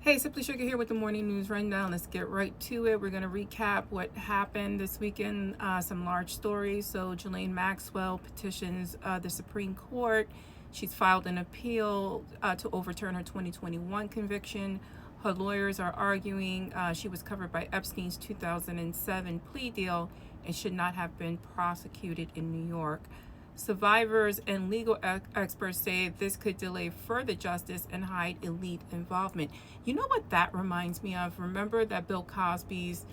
Hey, Simply Sugar here with the morning news rundown. Let's get right to it. We're going to recap what happened this weekend, some large stories. So, Ghislaine Maxwell petitions the Supreme Court. She's filed an appeal to overturn her 2021 conviction. Her lawyers are arguing she was covered by Epstein's 2007 plea deal and should not have been prosecuted in New York. Survivors and legal experts say this could delay further justice and hide elite involvement. You know what that reminds me of? Remember that Bill Cosby's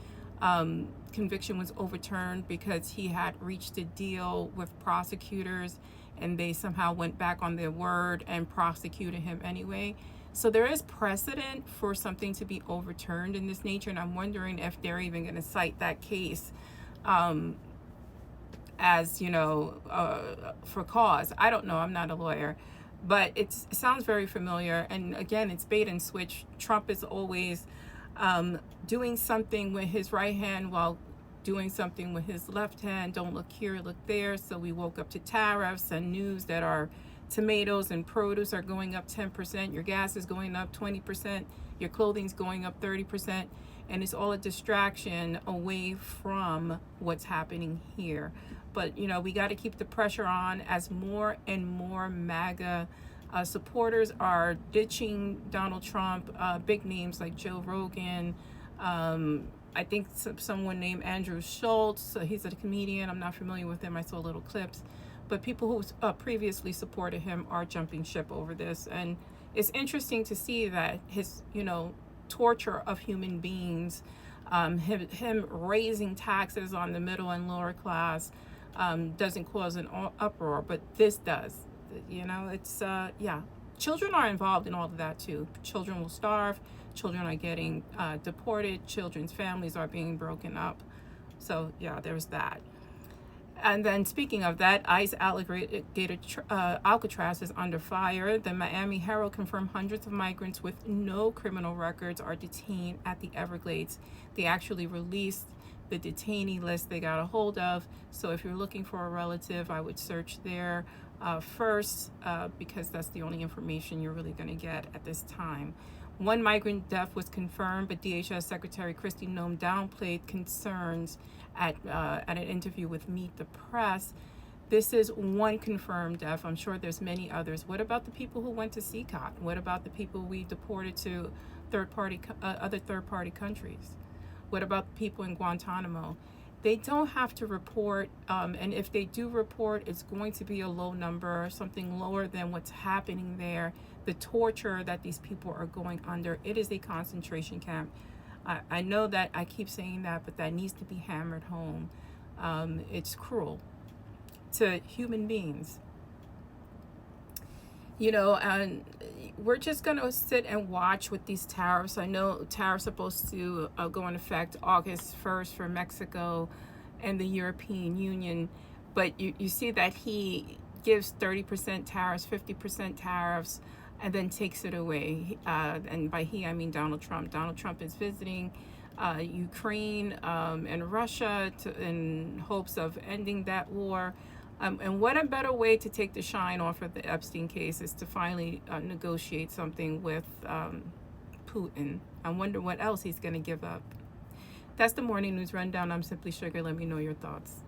conviction was overturned because he had reached a deal with prosecutors and they somehow went back on their word and prosecuted him anyway. So there is precedent for something to be overturned in this nature, and I'm wondering if they're even going to cite that case as for cause. I don't know, I'm not a lawyer, but it sounds very familiar. And again, it's bait and switch. Trump is always doing something with his right hand while doing something with his left hand. Don't look here, look there. So we woke up to tariffs and news that our tomatoes and produce are going up 10%, your gas is going up 20%, your clothing's going up 30%, and it's all a distraction away from what's happening here. But we got to keep the pressure on as more and more MAGA supporters are ditching Donald Trump. Big names like Joe Rogan. I think someone named Andrew Schultz. He's a comedian. I'm not familiar with him. I saw little clips. But people who previously supported him are jumping ship over this. And it's interesting to see that his, torture of human beings, him raising taxes on the middle and lower class, doesn't cause an uproar, but this does. It's children are involved in all of that too. Children will starve, children are getting deported, children's families are being broken up. So there's that. And then speaking of that, ICE Alcatraz is under fire. The Miami Herald confirmed hundreds of migrants with no criminal records are detained at the Everglades. They actually released the detainee list they got a hold of. So if you're looking for a relative, I would search there first because that's the only information you're really going to get at this time. One migrant death was confirmed, but DHS Secretary Kristi Noem downplayed concerns at an interview with Meet the Press. This is one confirmed death. I'm sure there's many others. What about the people who went to CCOT? What about the people we deported to other third-party countries? What about the people in Guantanamo? They don't have to report, and if they do report, it's going to be a low number, something lower than what's happening there. The torture that these people are going under, it is a concentration camp. I know that I keep saying that, but that needs to be hammered home. It's cruel to human beings. And we're just going to sit and watch with these tariffs. I know tariffs are supposed to go in effect August 1st for Mexico and the European Union, but you see that he gives 30% tariffs, 50% tariffs, and then takes it away. And by he, I mean Donald Trump. Donald Trump is visiting Ukraine and Russia in hopes of ending that war. And what a better way to take the shine off of the Epstein case is to finally negotiate something with Putin. I wonder what else he's going to give up. That's the morning news rundown. I'm Simply Sugar. Let me know your thoughts.